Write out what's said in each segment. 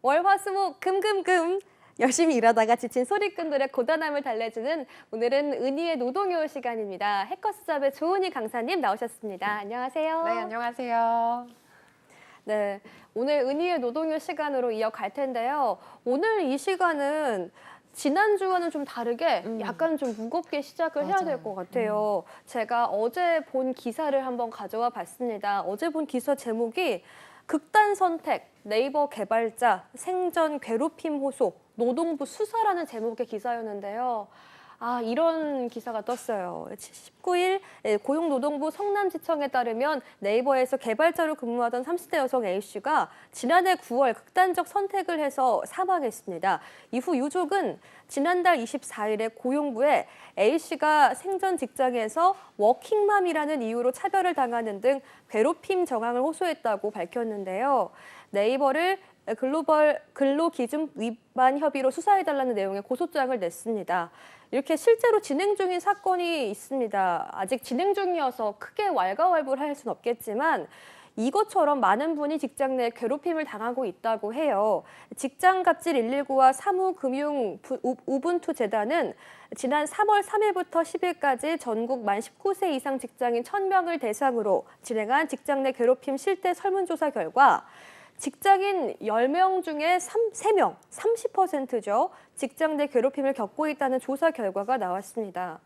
월화수목 금금금 열심히 일하다가 지친 소리꾼들의 고단함을 달래주는 오늘은 은희의 노동요 시간입니다. 해커스잡의 조은희 강사님 나오셨습니다. 안녕하세요. 네, 안녕하세요. 네, 오늘 은희의 노동요 시간으로 이어갈 텐데요. 오늘 이 시간은 지난주와는 좀 다르게 약간 좀 무겁게 시작을 해야 될 것 같아요. 제가 어제 본 기사를 한번 가져와 봤습니다. 어제 본 기사 제목이 극단 선택, 네이버 개발자, 생전 괴롭힘 호소, 노동부 수사라는 제목의 기사였는데요. 이런 기사가 떴어요. 19일 고용노동부 성남지청에 따르면 네이버에서 개발자로 근무하던 30대 여성 A씨가 지난해 9월 극단적 선택을 해서 사망했습니다. 이후 유족은 지난달 24일에 고용부에 A씨가 생전 직장에서 워킹맘이라는 이유로 차별을 당하는 등 괴롭힘 정황을 호소했다고 밝혔는데요. 네이버를 글로벌 근로기준 위반 혐의로 수사해달라는 내용의 고소장을 냈습니다. 이렇게 실제로 진행 중인 사건이 있습니다. 아직 진행 중이어서 크게 왈가왈부할 수는 없겠지만 이것처럼 많은 분이 직장 내 괴롭힘을 당하고 있다고 해요. 직장갑질 119와 사무금융 우분투 재단은 지난 3월 3일부터 10일까지 전국 만 19세 이상 직장인 1,000명을 대상으로 진행한 직장 내 괴롭힘 실태 설문조사 결과 직장인 10명 중에 3명, 30%죠. 직장 내 괴롭힘을 겪고 있다는 조사 결과가 나왔습니다.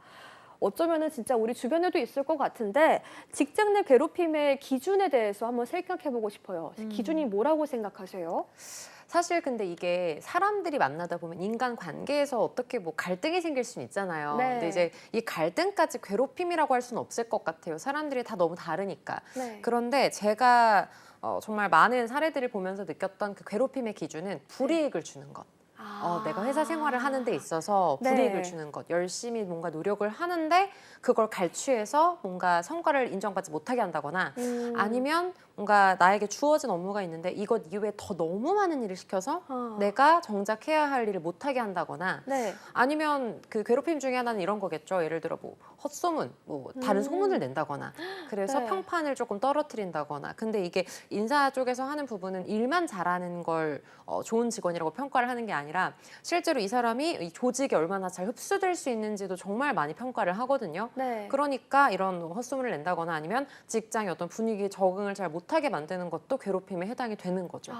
어쩌면은 진짜 우리 주변에도 있을 것 같은데 직장 내 괴롭힘의 기준에 대해서 한번 생각해보고 싶어요. 기준이 뭐라고 생각하세요? 사실 근데 이게 사람들이 만나다 보면 인간 관계에서 어떻게 뭐 갈등이 생길 수는 있잖아요. 네. 근데 이제 이 갈등까지 괴롭힘이라고 할 수는 없을 것 같아요. 사람들이 다 너무 다르니까. 네. 그런데 제가 정말 많은 사례들을 보면서 느꼈던 그 괴롭힘의 기준은 불이익을 주는 것. 내가 회사 생활을 하는 데 있어서 불이익을 네. 주는 것, 열심히 뭔가 노력을 하는데 그걸 갈취해서 뭔가 성과를 인정받지 못하게 한다거나 아니면 뭔가 나에게 주어진 업무가 있는데 이것 이외에 더 너무 많은 일을 시켜서 내가 정작 해야 할 일을 못하게 한다거나 네. 아니면 그 괴롭힘 중에 하나는 이런 거겠죠. 예를 들어 뭐 헛소문, 뭐 다른 소문을 낸다거나 그래서 네. 평판을 조금 떨어뜨린다거나 근데 이게 인사 쪽에서 하는 부분은 일만 잘하는 걸 좋은 직원이라고 평가를 하는 게 아니라 실제로 이 사람이 이 조직에 얼마나 잘 흡수될 수 있는지도 정말 많이 평가를 하거든요. 네. 그러니까 이런 헛소문을 낸다거나 아니면 직장의 어떤 분위기에 적응을 잘 못하게 만드는 것도 괴롭힘에 해당이 되는 거죠.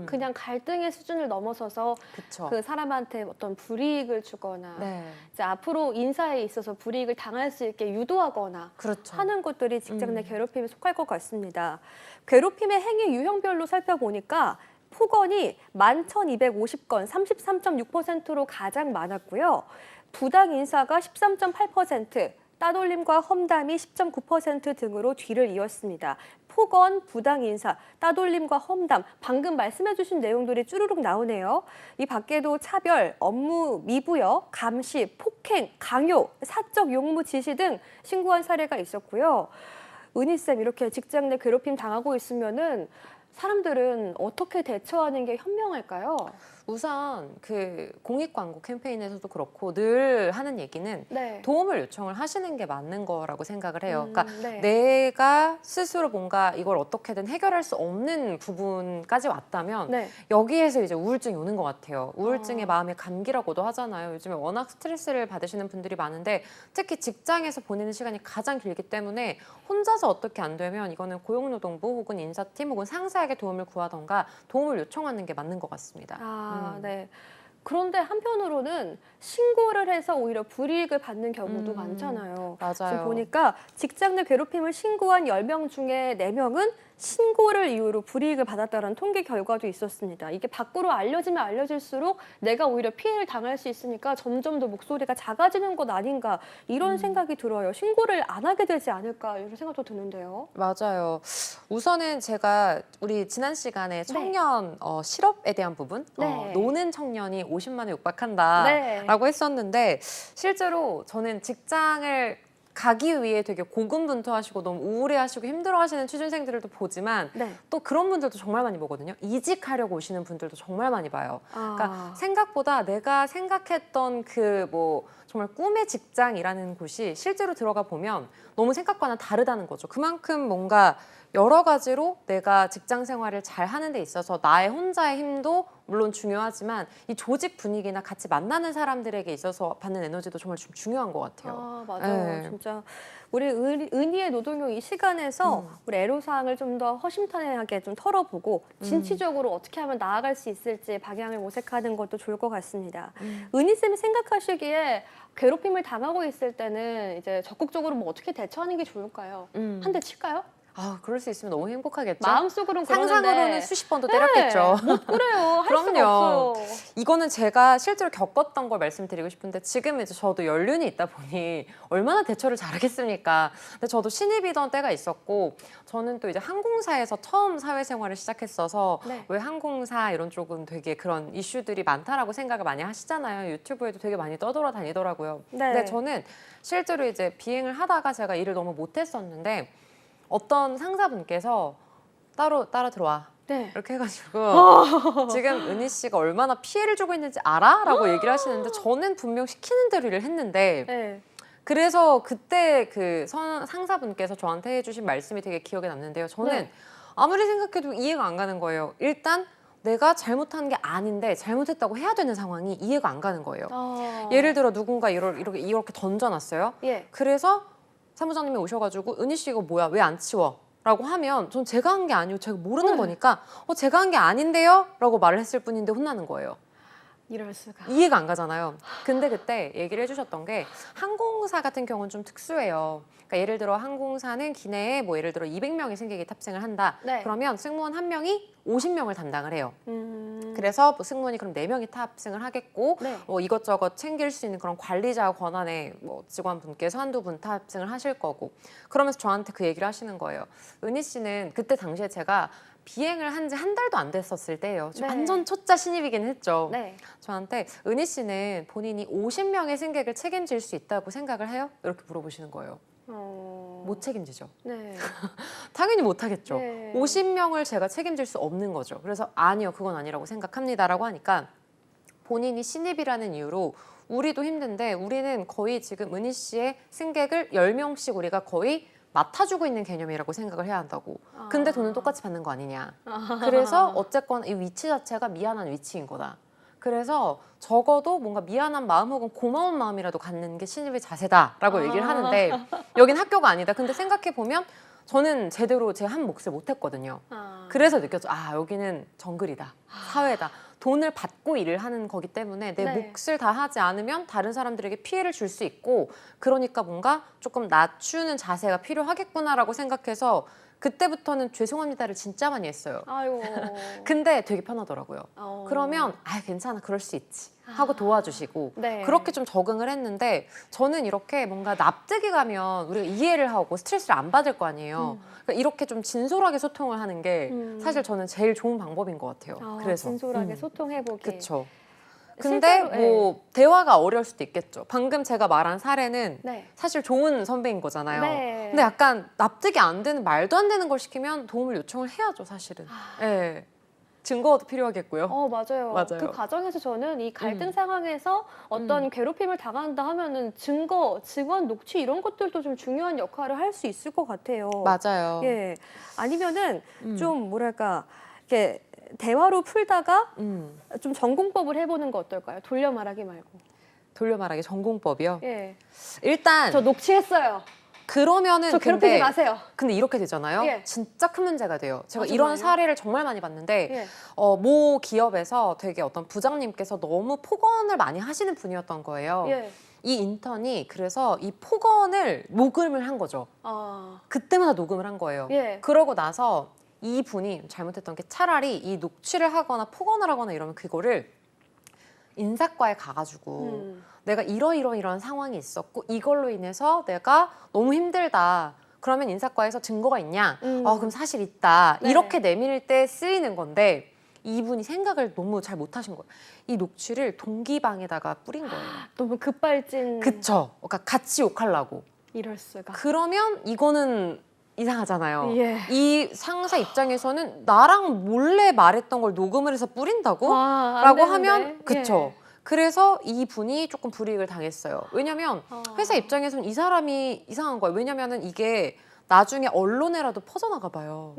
그냥 갈등의 수준을 넘어서서 그쵸. 그 사람한테 어떤 불이익을 주거나 네. 이제 앞으로 인사에 있어서 불이익을 당할 수 있게 유도하거나 그렇죠. 하는 것들이 직장 내 괴롭힘에 속할 것 같습니다. 괴롭힘의 행위 유형별로 살펴보니까 폭언이 11,250건, 33.6%로 가장 많았고요. 부당 인사가 13.8%, 따돌림과 험담이 10.9% 등으로 뒤를 이었습니다. 폭언, 부당 인사, 따돌림과 험담, 방금 말씀해 주신 내용들이 쭈루룩 나오네요. 이 밖에도 차별, 업무 미부역, 감시, 폭행, 강요, 사적 용무 지시 등 신고한 사례가 있었고요. 은희쌤, 이렇게 직장 내 괴롭힘 당하고 있으면은 사람들은 어떻게 대처하는 게 현명할까요? 우선 그 공익 광고 캠페인에서도 그렇고 늘 하는 얘기는 네. 도움을 요청을 하시는 게 맞는 거라고 생각을 해요. 그러니까 네. 내가 스스로 뭔가 이걸 어떻게든 해결할 수 없는 부분까지 왔다면 네. 여기에서 이제 우울증이 오는 것 같아요. 우울증의 마음의 감기라고도 하잖아요. 요즘에 워낙 스트레스를 받으시는 분들이 많은데 특히 직장에서 보내는 시간이 가장 길기 때문에 혼자서 어떻게 안 되면 이거는 고용노동부 혹은 인사팀 혹은 상사에게 도움을 구하던가 도움을 요청하는 게 맞는 것 같습니다. 네. 그런데 한편으로는 신고를 해서 오히려 불이익을 받는 경우도 많잖아요. 맞아요. 지금 보니까 직장 내 괴롭힘을 신고한 10명 중에 4명은 신고를 이유로 불이익을 받았다는 통계 결과도 있었습니다. 이게 밖으로 알려지면 알려질수록 내가 오히려 피해를 당할 수 있으니까 점점 더 목소리가 작아지는 것 아닌가 이런 생각이 들어요. 신고를 안 하게 되지 않을까 이런 생각도 드는데요. 맞아요. 우선은 제가 우리 지난 시간에 청년 실업에 대한 부분, 네. 노는 청년이 50만에 육박한다라고 했었는데 실제로 저는 직장을 가기 위해 되게 고군분투하시고 너무 우울해하시고 힘들어하시는 취준생들도 보지만 네. 또 그런 분들도 정말 많이 보거든요. 이직하려고 오시는 분들도 정말 많이 봐요. 그러니까 아. 생각보다 내가 생각했던 그 뭐 정말 꿈의 직장이라는 곳이 실제로 들어가 보면 너무 생각과는 다르다는 거죠. 그만큼 뭔가 여러 가지로 내가 직장 생활을 잘 하는 데 있어서 나의 혼자의 힘도 물론 중요하지만 이 조직 분위기나 같이 만나는 사람들에게 있어서 받는 에너지도 정말 좀 중요한 것 같아요. 아, 맞아요. 네. 진짜 우리 은희의 노동요 이 시간에서 우리 애로사항을 좀 더 허심탄회하게 좀 털어보고 진취적으로 어떻게 하면 나아갈 수 있을지 방향을 모색하는 것도 좋을 것 같습니다. 은희쌤이 생각하시기에 괴롭힘을 당하고 있을 때는 이제 적극적으로 뭐 어떻게 대처하는 게 좋을까요? 한 대 칠까요? 아, 그럴 수 있으면 너무 행복하겠죠. 마음속으로는 상상으로는 그러는데 수십 번도 때렸겠죠. 네, 못 그래요. 할 수가 그럼요. 없어요. 이거는 제가 실제로 겪었던 걸 말씀드리고 싶은데 지금 이제 저도 연륜이 있다 보니 얼마나 대처를 잘하겠습니까? 근데 저도 신입이던 때가 있었고 저는 또 이제 항공사에서 처음 사회생활을 시작했어서 네. 왜 항공사 이런 쪽은 되게 그런 이슈들이 많다라고 생각을 많이 하시잖아요. 유튜브에도 되게 많이 떠돌아다니더라고요. 네. 근데 저는 실제로 이제 비행을 하다가 제가 일을 너무 못했었는데 어떤 상사분께서 따라 들어와. 네. 이렇게 해가지고 지금 은희 씨가 얼마나 피해를 주고 있는지 알아? 라고 얘기를 하시는데 저는 분명 시키는 대로 일을 했는데 네. 그래서 그때 그 상사분께서 저한테 해주신 말씀이 되게 기억에 남는데요. 저는 네. 아무리 생각해도 이해가 안 가는 거예요. 일단 내가 잘못한 게 아닌데 잘못했다고 해야 되는 상황이 이해가 안 가는 거예요. 예를 들어 누군가 이렇게 던져놨어요. 예. 그래서 사무장님이 오셔가지고 은희 씨 이거 뭐야? 왜 안 치워? 라고 하면 전 제가 한 게 아니고 제가 모르는 거니까 제가 한 게 아닌데요? 라고 말을 했을 뿐인데 혼나는 거예요. 이럴 수가. 이해가 안 가잖아요. 근데 그때 얘기를 해주셨던 게 항공사 같은 경우는 좀 특수해요. 그러니까 예를 들어 항공사는 기내에 뭐 예를 들어 200명의 승객이 탑승을 한다. 네. 그러면 승무원 한 명이 50명을 담당을 해요. 음. 그래서 뭐 승무원이 그럼 4명이 탑승을 하겠고 네. 뭐 이것저것 챙길 수 있는 그런 관리자 권한의 뭐 직원분께서 한두 분 탑승을 하실 거고 그러면서 저한테 그 얘기를 하시는 거예요. 은희 씨는 그때 당시에 제가 비행을 한 지 한 달도 안 됐었을 때예요. 저 네. 완전 초짜 신입이긴 했죠. 네. 저한테 은희 씨는 본인이 50명의 승객을 책임질 수 있다고 생각을 해요? 이렇게 물어보시는 거예요. 못 책임지죠. 네. 당연히 못 하겠죠. 네. 50명을 제가 책임질 수 없는 거죠. 그래서 아니요, 그건 아니라고 생각합니다라고 하니까 본인이 신입이라는 이유로 우리도 힘든데 우리는 거의 지금 은희 씨의 승객을 10명씩 우리가 거의 맡아주고 있는 개념이라고 생각을 해야 한다고. 근데 돈은 똑같이 받는 거 아니냐. 그래서 어쨌건 이 위치 자체가 미안한 위치인 거다. 그래서 적어도 뭔가 미안한 마음 혹은 고마운 마음이라도 갖는 게 신입의 자세다라고 얘기를 하는데 여긴 학교가 아니다. 근데 생각해보면 저는 제대로 제 한 몫을 못했거든요. 그래서 느꼈죠. 아, 여기는 정글이다. 사회다. 돈을 받고 일을 하는 거기 때문에 내 네. 몫을 다 하지 않으면 다른 사람들에게 피해를 줄 수 있고 그러니까 뭔가 조금 낮추는 자세가 필요하겠구나라고 생각해서 그때부터는 죄송합니다를 진짜 많이 했어요. 아이고. 근데 되게 편하더라고요. 그러면 괜찮아, 그럴 수 있지 하고 도와주시고 네. 그렇게 좀 적응을 했는데 저는 이렇게 뭔가 납득이 가면 우리가 이해를 하고 스트레스를 안 받을 거 아니에요. 그러니까 이렇게 좀 진솔하게 소통을 하는 게 사실 저는 제일 좋은 방법인 것 같아요. 그래서 진솔하게 소통해보기. 그렇죠. 근데 실제로, 뭐 대화가 어려울 수도 있겠죠. 방금 제가 말한 사례는 네. 사실 좋은 선배인 거잖아요. 네. 근데 약간 납득이 안 되는 말도 안 되는 걸 시키면 도움을 요청을 해야죠, 사실은. 예. 증거도 필요하겠고요. 맞아요. 맞아요. 그 과정에서 저는 이 갈등 상황에서 어떤 괴롭힘을 당한다 하면은 증거, 증언 녹취 이런 것들도 좀 중요한 역할을 할 수 있을 것 같아요. 맞아요. 예. 아니면은 좀 뭐랄까 이렇게 대화로 풀다가 좀 전공법을 해보는 거 어떨까요? 돌려 말하기 말고. 돌려 말하기 전공법이요. 예. 일단 저 녹취했어요. 그러면은 저 괴롭히지 근데, 마세요. 근데 이렇게 되잖아요. 예. 진짜 큰 문제가 돼요. 제가 정말요? 이런 사례를 정말 많이 봤는데 예. 모 기업에서 되게 어떤 부장님께서 너무 폭언을 많이 하시는 분이었던 거예요. 예. 이 인턴이 그래서 이 폭언을 녹음을 한 거죠. 그때마다 녹음을 한 거예요. 예. 그러고 나서 이 분이 잘못했던 게 차라리 이 녹취를 하거나 폭언을 하거나 이러면 그거를 인사과에 가가지고 내가 이런 상황이 있었고 이걸로 인해서 내가 너무 힘들다. 그러면 인사과에서 증거가 있냐? 그럼 사실 있다. 네. 이렇게 내밀 때 쓰이는 건데 이분이 생각을 너무 잘 못하신 거예요. 이 녹취를 동기방에다가 뿌린 거예요. 너무 급발진. 그쵸? 그러니까 같이 욕하려고. 이럴 수가. 그러면 이거는 이상하잖아요. 예. 이 상사 입장에서는 나랑 몰래 말했던 걸 녹음을 해서 뿌린다고? 안 라고 되는데. 하면 그쵸. 예. 그래서 이 분이 조금 불이익을 당했어요. 왜냐면 회사 입장에서는 이 사람이 이상한 거예요. 왜냐면은 이게 나중에 언론에라도 퍼져나가 봐요.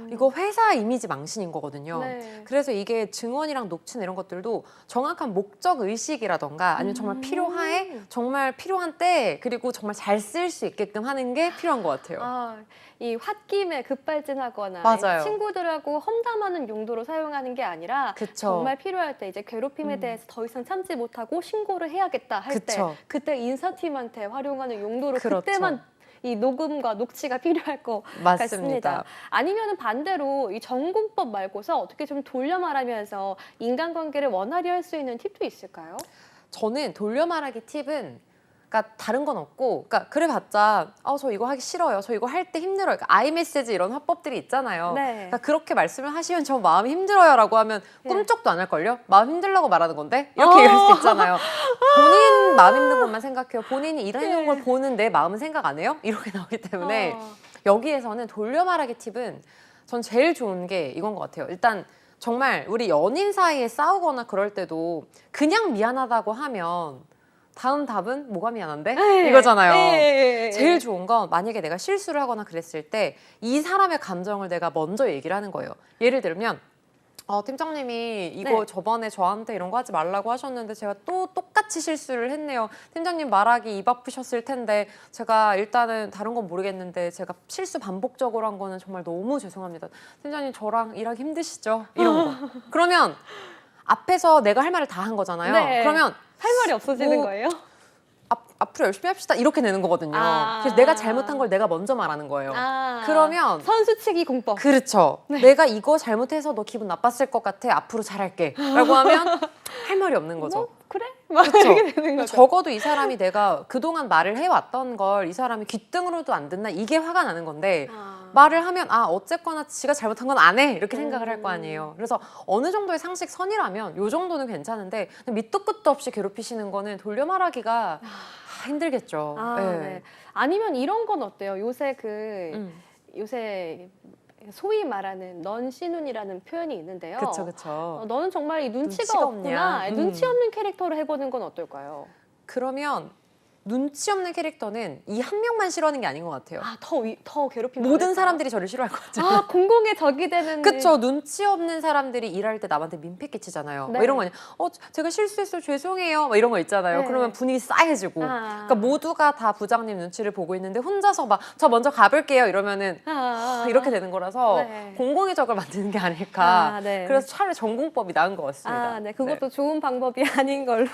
이거 회사 이미지 망신인 거거든요. 네. 그래서 이게 증언이랑 녹취나 이런 것들도 정확한 목적 의식이라던가 아니면 정말 필요해, 정말 필요한 때, 그리고 정말 잘 쓸 수 있게끔 하는 게 필요한 것 같아요. 아, 이 홧김에 급발진하거나 맞아요. 친구들하고 험담하는 용도로 사용하는 게 아니라 그쵸. 정말 필요할 때 이제 괴롭힘에 대해서 더 이상 참지 못하고 신고를 해야겠다 할 때 그쵸. 그때 인사팀한테 활용하는 용도로 그렇죠. 그때만 이 녹음과 녹취가 필요할 것 맞습니다. 같습니다. 아니면 반대로 이 전공법 말고서 어떻게 좀 돌려 말하면서 인간관계를 원활히 할 수 있는 팁도 있을까요? 저는 돌려 말하기 팁은 그러니까 다른 건 없고, 그러니까 그래봤자 저 이거 하기 싫어요, 저 이거 할 때 힘들어요. 그러니까 아이메시지 이런 화법들이 있잖아요. 네. 그러니까 그렇게 말씀을 하시면 저 마음이 힘들어요라고 하면 네. 꿈쩍도 안 할걸요? 마음 힘들라고 말하는 건데? 이렇게 얘기할 수 있잖아요. 본인 마음 힘든 것만 생각해요. 본인이 이런 걸 보는 내 마음은 생각 안 해요? 이렇게 나오기 때문에 여기에서는 돌려 말하기 팁은 전 제일 좋은 게 이건 것 같아요. 일단 정말 우리 연인 사이에 싸우거나 그럴 때도 그냥 미안하다고 하면 다음 답은 뭐가 미안한데? 이거잖아요. 제일 좋은 건 만약에 내가 실수를 하거나 그랬을 때 이 사람의 감정을 내가 먼저 얘기를 하는 거예요. 예를 들면 팀장님이 이거 네. 저번에 저한테 이런 거 하지 말라고 하셨는데 제가 또 똑같이 실수를 했네요. 팀장님 말하기 입 아프셨을 텐데 제가 일단은 다른 건 모르겠는데 제가 실수 반복적으로 한 거는 정말 너무 죄송합니다. 팀장님 저랑 일하기 힘드시죠? 이런 거. 그러면 앞에서 내가 할 말을 다 한 거잖아요. 네. 그러면 할 말이 없어지는 뭐, 거예요? 앞으로 열심히 합시다 이렇게 되는 거거든요. 아. 그래서 내가 잘못한 걸 내가 먼저 말하는 거예요. 그러면 선수치기 공법. 그렇죠. 내가 이거 잘못해서 너 기분 나빴을 것 같아. 앞으로 잘할게. 라고 하면 할 말이 없는 거죠. 뭐, 그래? 막 그렇죠. 이렇게 되는 거죠. 적어도 이 사람이 내가 그동안 말을 해왔던 걸 이 사람이 귓등으로도 안 듣나 이게 화가 나는 건데 말을 하면 어쨌거나 지가 잘못한 건 안 해 이렇게 생각을 할 거 아니에요. 그래서 어느 정도의 상식 선이라면 요 정도는 괜찮은데 밑도 끝도 없이 괴롭히시는 거는 돌려 말하기가 힘들겠죠. 네. 아니면 이런 건 어때요? 요새 요새 소위 말하는 넌시눈이라는 표현이 있는데요. 그쵸. 너는 정말 이 눈치가 눈치가 없구나. 없냐? 눈치 없는 캐릭터로 해보는 건 어떨까요? 그러면 눈치 없는 캐릭터는 이 한 명만 싫어하는 게 아닌 것 같아요. 더 괴롭히면 모든 사람들이 저를 싫어할 것 같아요. 공공의 적이 되는. 그쵸. 눈치 없는 사람들이 일할 때 남한테 민폐 끼치잖아요. 네. 뭐 이런 거 아니야. 제가 실수했어요. 죄송해요. 막 이런 거 있잖아요. 네. 그러면 분위기 싸해지고. 그러니까 모두가 다 부장님 눈치를 보고 있는데 혼자서 막 저 먼저 가볼게요. 이러면은 이렇게 되는 거라서 네. 공공의 적을 만드는 게 아닐까. 네. 그래서 차라리 전공법이 나은 것 같습니다. 네. 그것도 좋은 방법이 아닌 걸로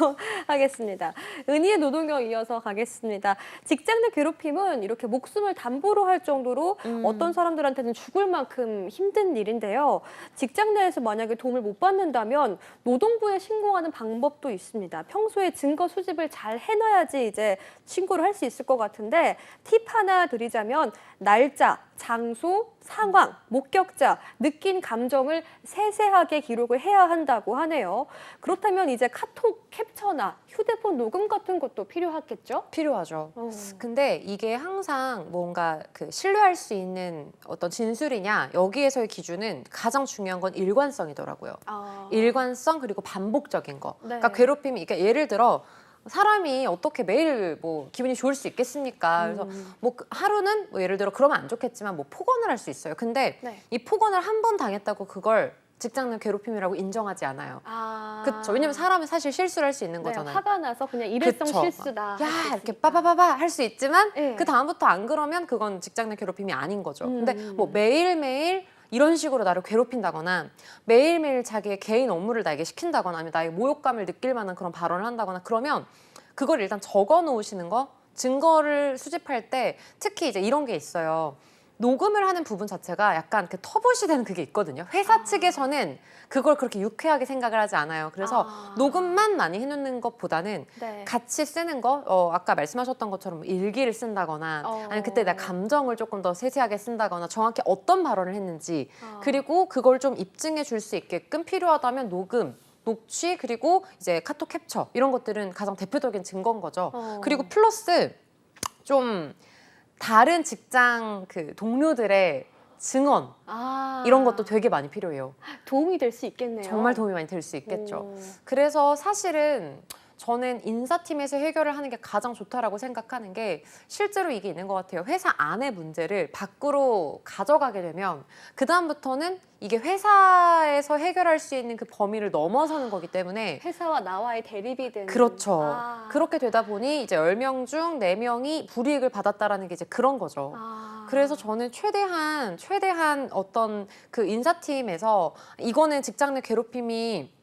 하겠습니다. 은희의 노동요 이어서 가겠습니다. 직장 내 괴롭힘은 이렇게 목숨을 담보로 할 정도로 어떤 사람들한테는 죽을 만큼 힘든 일인데요. 직장 내에서 만약에 도움을 못 받는다면 노동부에 신고하는 방법도 있습니다. 평소에 증거 수집을 잘 해놔야지 이제 신고를 할 수 있을 것 같은데 팁 하나 드리자면 날짜, 장소, 상황, 목격자, 느낀 감정을 세세하게 기록을 해야 한다고 하네요. 그렇다면 이제 카톡 캡처나 휴대폰 녹음 같은 것도 필요하겠죠? 필요하죠. 근데 이게 항상 뭔가 신뢰할 수 있는 어떤 진술이냐 여기에서의 기준은 가장 중요한 건 일관성이더라고요. 일관성 그리고 반복적인 거. 네. 그러니까 괴롭힘이 예를 들어 사람이 어떻게 매일 뭐 기분이 좋을 수 있겠습니까? 그래서 뭐 하루는 뭐 예를 들어 그러면 안 좋겠지만 뭐 폭언을 할 수 있어요. 근데 네. 이 폭언을 한 번 당했다고 그걸 직장 내 괴롭힘이라고 인정하지 않아요. 그렇죠. 왜냐면 사람은 사실 실수를 할 수 있는 거잖아요. 화가 나서 그냥 일회성 그쵸. 실수다. 야 이렇게 빠바바바 할 수 있지만 네. 그 다음부터 안 그러면 그건 직장 내 괴롭힘이 아닌 거죠. 근데 뭐 매일매일 이런 식으로 나를 괴롭힌다거나 매일매일 자기의 개인 업무를 나에게 시킨다거나 아니면 나의 모욕감을 느낄 만한 그런 발언을 한다거나 그러면 그걸 일단 적어 놓으시는 거, 증거를 수집할 때 특히 이제 이런 게 있어요. 녹음을 하는 부분 자체가 약간 터봇이 되는 그게 있거든요. 회사 측에서는 그걸 그렇게 유쾌하게 생각을 하지 않아요. 그래서 녹음만 많이 해놓는 것보다는 네. 같이 쓰는 거, 아까 말씀하셨던 것처럼 일기를 쓴다거나 아니면 그때 내 감정을 조금 더 세세하게 쓴다거나 정확히 어떤 발언을 했는지 그리고 그걸 좀 입증해 줄 수 있게끔 필요하다면 녹음, 녹취 그리고 이제 카톡 캡처 이런 것들은 가장 대표적인 증거인 거죠. 그리고 플러스 좀 다른 직장 동료들의 증언 이런 것도 되게 많이 필요해요. 도움이 될 수 있겠네요. 정말 도움이 많이 될 수 있겠죠. 그래서 사실은 저는 인사팀에서 해결을 하는 게 가장 좋다라고 생각하는 게 실제로 이게 있는 것 같아요. 회사 안의 문제를 밖으로 가져가게 되면 그다음부터는 이게 회사에서 해결할 수 있는 그 범위를 넘어서는 거기 때문에 회사와 나와의 대립이 되는. 그렇죠. 아. 그렇게 되다 보니 이제 10명 중 4명이 불이익을 받았다라는 게 이제 그런 거죠. 아. 그래서 저는 최대한 어떤 그 인사팀에서 이거는 직장 내 괴롭힘이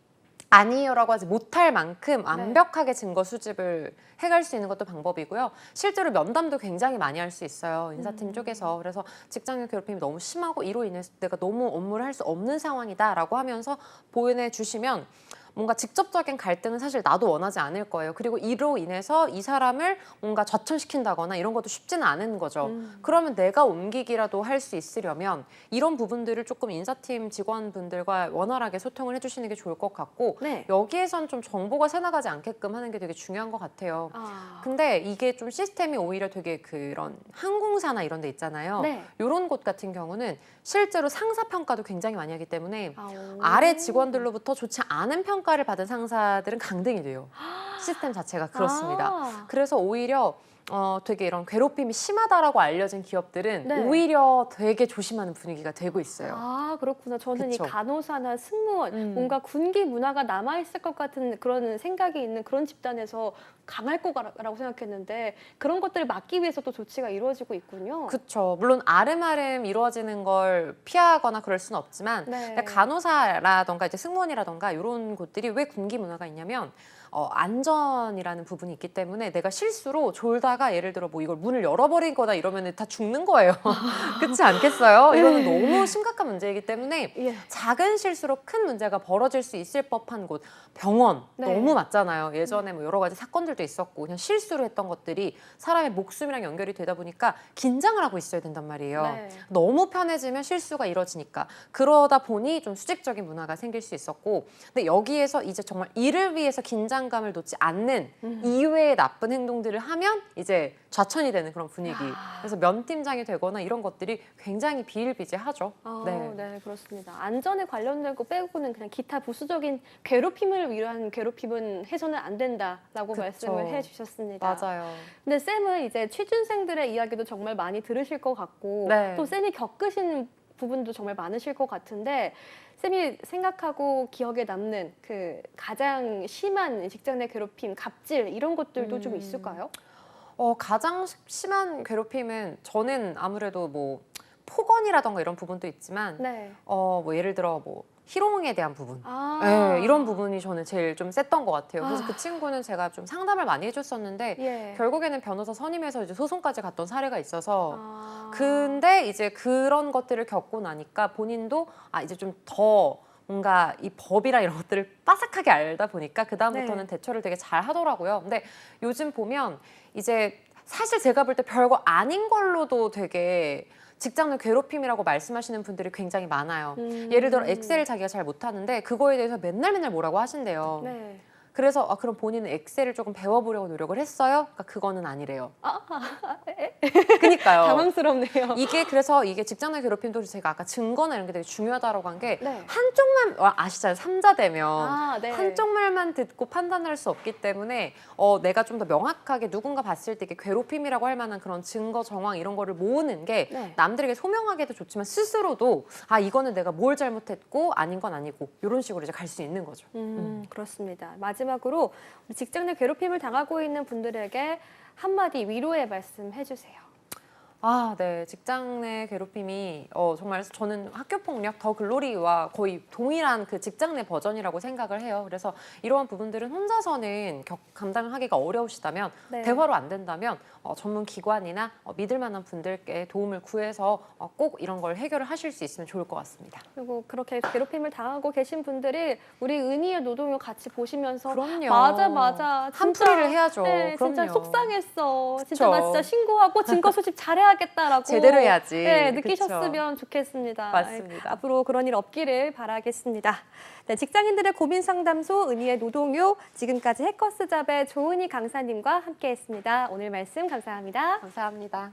아니에요라고 하지 못할 만큼 완벽하게 증거 수집을 해갈 수 있는 것도 방법이고요. 실제로 면담도 굉장히 많이 할 수 있어요. 인사팀 쪽에서. 그래서 직장 내 괴롭힘이 너무 심하고 이로 인해서 내가 너무 업무를 할 수 없는 상황이다라고 하면서 보여주시면 뭔가 직접적인 갈등은 사실 나도 원하지 않을 거예요. 그리고 이로 인해서 이 사람을 뭔가 좌천시킨다거나 이런 것도 쉽지는 않은 거죠. 그러면 내가 옮기기라도 할 수 있으려면 이런 부분들을 조금 인사팀 직원분들과 원활하게 소통을 해주시는 게 좋을 것 같고 네. 여기에선 좀 정보가 새나가지 않게끔 하는 게 되게 중요한 것 같아요. 아. 근데 이게 좀 시스템이 오히려 되게 그런 항공사나 이런 데 있잖아요. 네. 이런 곳 같은 경우는 실제로 상사 평가도 굉장히 많이 하기 때문에 아오. 아래 직원들로부터 좋지 않은 평가를 받은 상사들은 강등이 돼요. 시스템 자체가 그렇습니다. 아. 그래서 오히려 되게 이런 괴롭힘이 심하다라고 알려진 기업들은 네. 오히려 되게 조심하는 분위기가 되고 있어요. 아, 그렇구나. 저는 그쵸. 이 간호사나 승무원, 뭔가 군기 문화가 남아있을 것 같은 그런 생각이 있는 그런 집단에서 강할 거라고 생각했는데 그런 것들을 막기 위해서 또 조치가 이루어지고 있군요. 그렇죠. 물론 아름아름 이루어지는 걸 피하거나 그럴 수는 없지만 네. 간호사라던가 이제 승무원이라던가 이런 곳들이 왜 군기 문화가 있냐면 안전이라는 부분이 있기 때문에 내가 실수로 졸다가 예를 들어 뭐 이걸 문을 열어버리거나 이러면 다 죽는 거예요. 그렇지 않겠어요? 이거는 너무 심각한 문제이기 때문에 예. 작은 실수로 큰 문제가 벌어질 수 있을 법한 곳, 병원 네. 너무 맞잖아요. 예전에 뭐 여러 가지 사건들도 있었고 그냥 실수로 했던 것들이 사람의 목숨이랑 연결이 되다 보니까 긴장을 하고 있어야 된단 말이에요. 네. 너무 편해지면 실수가 이뤄지니까 그러다 보니 좀 수직적인 문화가 생길 수 있었고 근데 여기에서 이제 정말 이를 위해서 긴장감을 놓지 않는 이외의 나쁜 행동들을 하면 이제 좌천이 되는 그런 분위기. 그래서 면팀장이 되거나 이런 것들이 굉장히 비일비재하죠. 아, 네. 네, 그렇습니다. 안전에 관련된 거 빼고는 그냥 기타 부수적인 괴롭힘을 위한 괴롭힘은 해서는 안 된다라고 그쵸. 말씀을 해주셨습니다. 맞아요. 근데 쌤은 이제 취준생들의 이야기도 정말 많이 들으실 것 같고 네. 또 쌤이 겪으신 부분도 정말 많으실 것 같은데 쌤이 생각하고 기억에 남는 그 가장 심한 직장 내 괴롭힘, 갑질 이런 것들도 좀 있을까요? 가장 심한 괴롭힘은 저는 아무래도 뭐 폭언이라던가 이런 부분도 있지만 네. 뭐 예를 들어 뭐 희롱에 대한 부분 아. 네, 이런 부분이 저는 제일 좀 셌던 것 같아요. 그래서 그 친구는 제가 좀 상담을 많이 해줬었는데 예. 결국에는 변호사 선임해서 이제 소송까지 갔던 사례가 있어서 아. 근데 이제 그런 것들을 겪고 나니까 본인도 이제 좀 더 뭔가 이 법이랑 이런 것들을 빠삭하게 알다 보니까 그다음부터는 네. 대처를 되게 잘 하더라고요. 근데 요즘 보면 이제 사실 제가 볼 때 별거 아닌 걸로도 되게 직장 내 괴롭힘이라고 말씀하시는 분들이 굉장히 많아요. 예를 들어 엑셀을 자기가 잘 못하는데 그거에 대해서 맨날 뭐라고 하신대요. 네. 그래서 그럼 본인은 엑셀을 조금 배워보려고 노력을 했어요? 그러니까 그거는 아니래요. 그니까요. 당황스럽네요. 그래서 이게 직장 내 괴롭힘도 제가 아까 증거나 이런 게 되게 중요하다고 한 게 네. 한쪽만 아시잖아요. 삼자되면 아, 네. 한쪽 말만 듣고 판단할 수 없기 때문에 내가 좀 더 명확하게 누군가 봤을 때 이게 괴롭힘이라고 할 만한 그런 증거 정황 이런 거를 모으는 게 네. 남들에게 소명하게도 좋지만 스스로도 이거는 내가 뭘 잘못했고 아닌 건 아니고 이런 식으로 이제 갈 수 있는 거죠. 그렇습니다. 마지막으로 우리 직장 내 괴롭힘을 당하고 있는 분들에게 한마디 위로의 말씀 해주세요. 네. 직장 내 괴롭힘이 정말 저는 학교 폭력 더 글로리와 거의 동일한 그 직장 내 버전이라고 생각을 해요. 그래서 이러한 부분들은 혼자서는 감당하기가 어려우시다면 네. 대화로 안 된다면 전문 기관이나 믿을 만한 분들께 도움을 구해서 꼭 이런 걸 해결을 하실 수 있으면 좋을 것 같습니다. 그리고 그렇게 괴롭힘을 당하고 계신 분들이 우리 은희의 노동요 같이 보시면서 그럼요. 맞아. 한풀이를 해야죠. 네, 진짜 그럼요. 속상했어. 진짜 그쵸. 나 진짜 신고하고 증거 수집 잘해야겠다라고 제대로 해야지. 네, 그쵸. 느끼셨으면 좋겠습니다. 맞습니다. 앞으로 그런 일 없기를 바라겠습니다. 네, 직장인들의 고민 상담소 은희의 노동요 지금까지 해커스잡의 조은희 강사님과 함께했습니다. 오늘 말씀 감사합니다. 감사합니다.